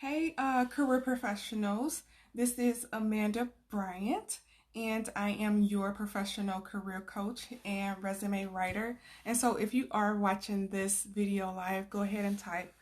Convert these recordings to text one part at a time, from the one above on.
Hey, career professionals. This is Amanda Bryant, and I am your professional career coach and resume writer. And so, if you are watching this video live, go ahead and type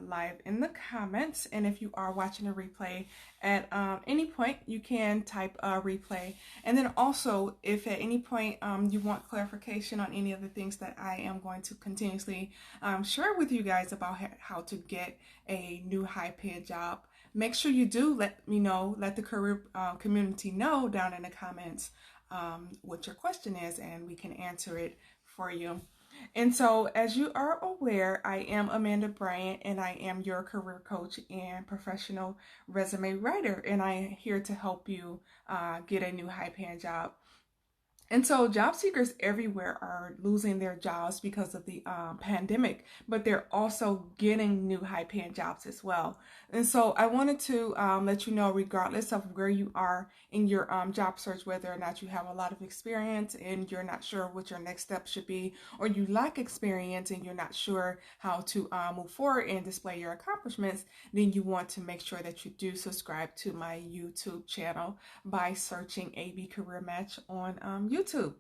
live in the comments. And if you are watching a replay at any point, you can type replay. And then also, if at any point you want clarification on any of the things that I am going to continuously share with you guys about how to get a new high-paid job, make sure you do let me know, let the career community know down in the comments what your question is, and we can answer it for you. And so, as you are aware, I am Amanda Bryant, and I am your career coach and professional resume writer, and I am here to help you get a new high-paying job. And so job seekers everywhere are losing their jobs because of the pandemic, but they're also getting new high paying jobs as well. And so I wanted to let you know, regardless of where you are in your job search, whether or not you have a lot of experience and you're not sure what your next step should be, or you lack experience and you're not sure how to move forward and display your accomplishments, then you want to make sure that you do subscribe to my YouTube channel by searching ABcareerMatch on YouTube.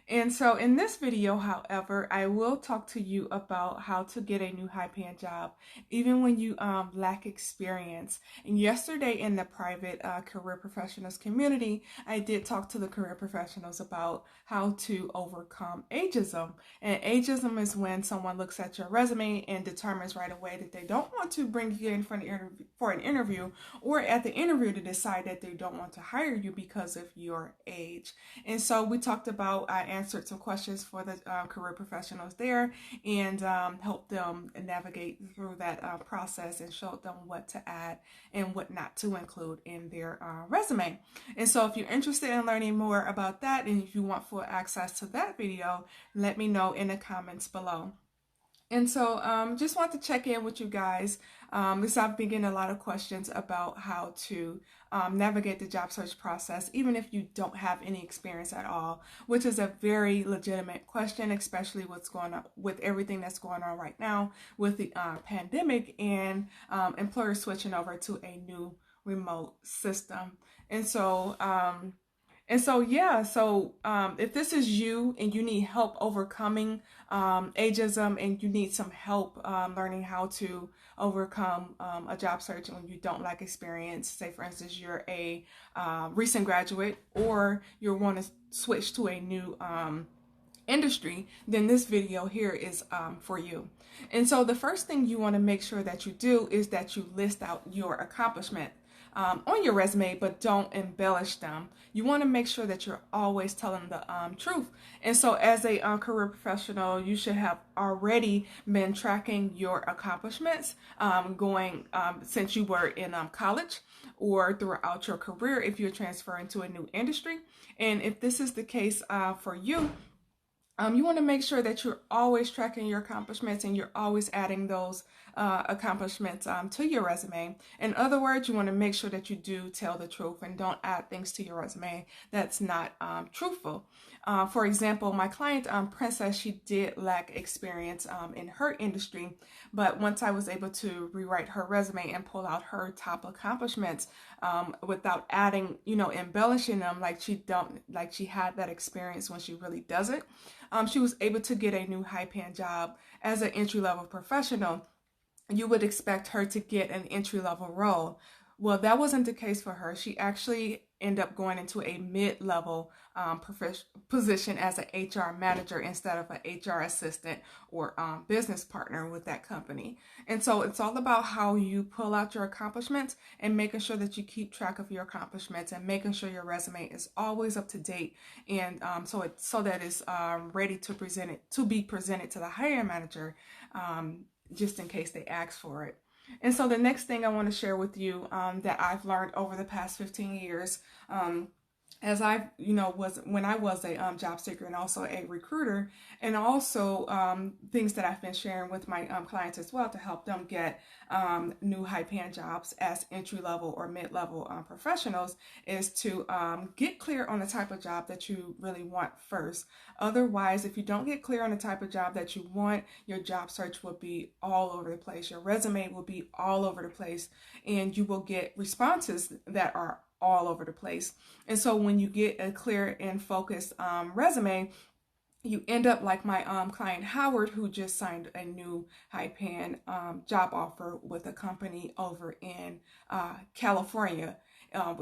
And so in this video, however, I will talk to you about how to get a new high-paying job, even when you lack experience. And yesterday in the private career professionals community, I did talk to the career professionals about how to overcome ageism. And ageism is when someone looks at your resume and determines right away that they don't want to bring you in for an interview, or at the interview to decide that they don't want to hire you because of your age. And so we talked about, I answered some questions for the career professionals there, and helped them navigate through that process, and showed them what to add and what not to include in their resume. And so if you're interested in learning more about that, and if you want full access to that video, let me know in the comments below. And so just want to check in with you guys, because I've been getting a lot of questions about how to navigate the job search process, even if you don't have any experience at all, which is a very legitimate question, especially what's going on with everything that's going on right now with the pandemic and employers switching over to a new remote system. And so if this is you and you need help overcoming ageism, and you need some help learning how to overcome a job search when you don't lack experience, say for instance you're a recent graduate, or you want to switch to a new industry, then this video here is for you. And so the first thing you want to make sure that you do is that you list out your accomplishment on your resume, but don't embellish them. You want to make sure that you're always telling the truth. And so as a career professional, you should have already been tracking your accomplishments going since you were in college, or throughout your career if you're transferring to a new industry. And if this is the case for you, you want to make sure that you're always tracking your accomplishments, and you're always adding those accomplishments to your resume. In other words, you want to make sure that you do tell the truth and don't add things to your resume that's not truthful. For example, my client Princess, she did lack experience in her industry, but once I was able to rewrite her resume and pull out her top accomplishments without adding, embellishing them like she had that experience when she really doesn't, she was able to get a new high-paying job as an entry-level professional. You would expect her to get an entry-level role. Well, that wasn't the case for her. She actually ended up going into a mid-level position as an HR manager instead of an HR assistant or business partner with that company. And so it's all about how you pull out your accomplishments, and making sure that you keep track of your accomplishments, and making sure your resume is always up to date, and so that it's ready to be presented to the hiring manager, just in case they ask for it. And so the next thing I want to share with you that I've learned over the past 15 years as I, was when I was a job seeker and also a recruiter, and also things that I've been sharing with my clients as well to help them get new high-paying jobs as entry-level or mid-level professionals, is to get clear on the type of job that you really want first. Otherwise, if you don't get clear on the type of job that you want, your job search will be all over the place. Your resume will be all over the place, and you will get responses that are all over the place. And so when you get a clear and focused resume, you end up like my client Howard, who just signed a new high-paying job offer with a company over in California,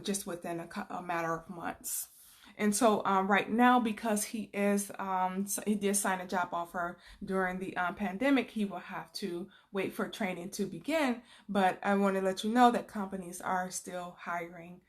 just within a matter of months. And so right now, because he did sign a job offer during the pandemic, he will have to wait for training to begin. But I want to let you know that companies are still hiring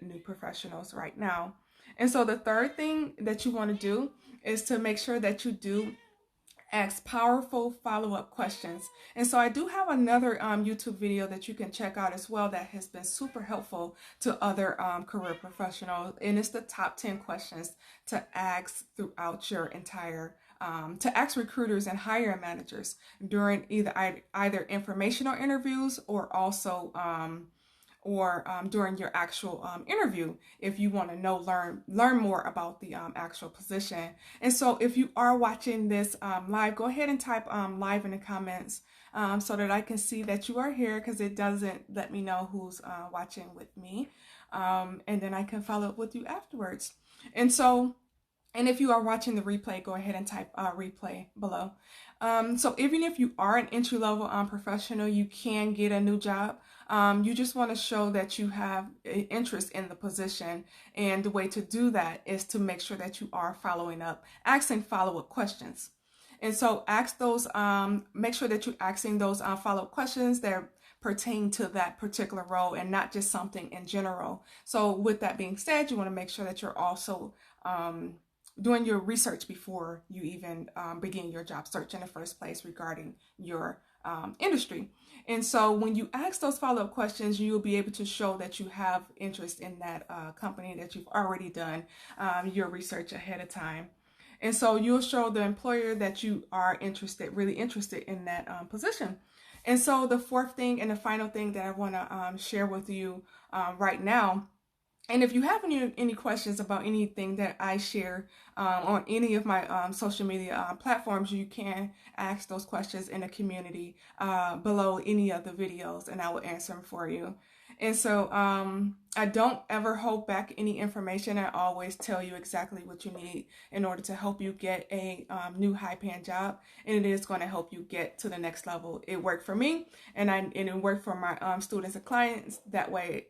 new professionals right now. And so the third thing that you want to do is to make sure that you do ask powerful follow-up questions. And so I do have another YouTube video that you can check out as well that has been super helpful to other career professionals. And it's the top 10 questions to ask throughout your entire to ask recruiters and hiring managers during either informational interviews or also during your actual interview, if you want to learn more about the actual position. And so if you are watching this live, go ahead and type live in the comments so that I can see that you are here, because it doesn't let me know who's watching with me. And then I can follow up with you afterwards. And if you are watching the replay, go ahead and type replay below. So even if you are an entry-level professional, you can get a new job. You just want to show that you have interest in the position. And the way to do that is to make sure that you are following up, asking follow-up questions. And so make sure that you're asking those follow-up questions that pertain to that particular role and not just something in general. So with that being said, you want to make sure that you're also doing your research before you even begin your job search in the first place regarding your industry. And so when you ask those follow-up questions, you'll be able to show that you have interest in that company, that you've already done your research ahead of time. And so you'll show the employer that you are really interested in that position. And so the fourth thing and the final thing that I want to share with you right now, and if you have any questions about anything that I share on any of my social media platforms, you can ask those questions in the community below any of the videos, and I will answer them for you. And so I don't ever hold back any information. I always tell you exactly what you need in order to help you get a new high-paying job, and it is going to help you get to the next level. It worked for me, and it worked for my students and clients. That way,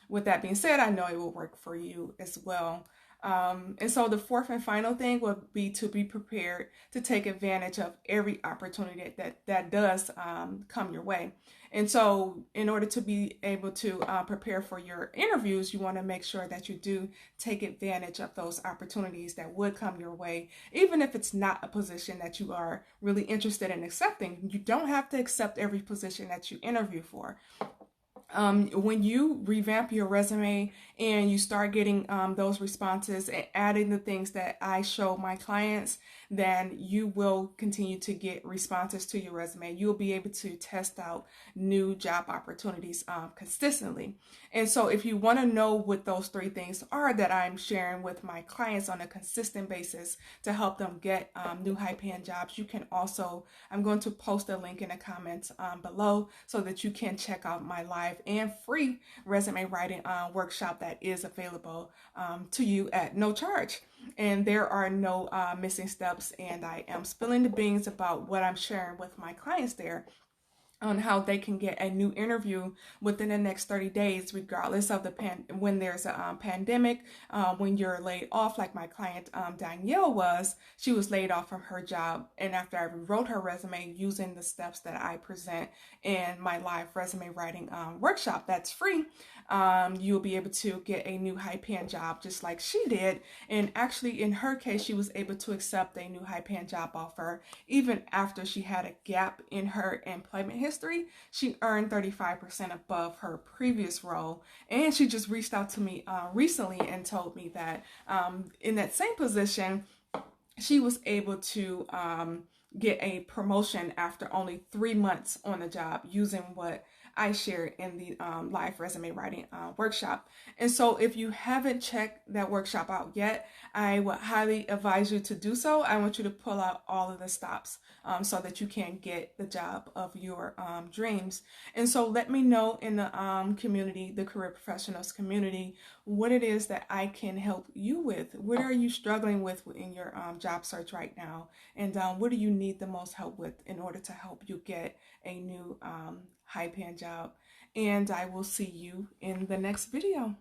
with that being said, I know it will work for you as well. And so the fourth and final thing would be to be prepared to take advantage of every opportunity that does come your way. And so in order to be able to prepare for your interviews, you want to make sure that you do take advantage of those opportunities that would come your way, even if it's not a position that you are really interested in accepting. You don't have to accept every position that you interview for. When you revamp your resume and you start getting those responses and adding the things that I show my clients, then you will continue to get responses to your resume. You'll be able to test out new job opportunities consistently. And so if you want to know what those three things are that I'm sharing with my clients on a consistent basis to help them get new high-paying jobs, you can also, I'm going to post a link in the comments below so that you can check out my live and free resume writing workshop that is available to you at no charge. And there are no missing steps, and I am spilling the beans about what I'm sharing with my clients there on how they can get a new interview within the next 30 days, regardless of when there's a pandemic, when you're laid off, like my client Danielle was. She was laid off from her job, and after I rewrote her resume using the steps that I present in my live resume writing workshop that's free, you'll be able to get a new high-paying job just like she did. And actually, in her case, she was able to accept a new high-paying job offer even after she had a gap in her employment history history, she earned 35% above her previous role. And she just reached out to me recently and told me that in that same position, she was able to get a promotion after only 3 months on the job using what I shared in the live resume writing workshop. And so if you haven't checked that workshop out yet, I would highly advise you to do so. I want you to pull out all of the stops so that you can get the job of your dreams. And so let me know in the community, the career professionals community, what it is that I can help you with. What are you struggling with in your job search right now? And what do you need the most help with in order to help you get a new high-paying job? And I will see you in the next video.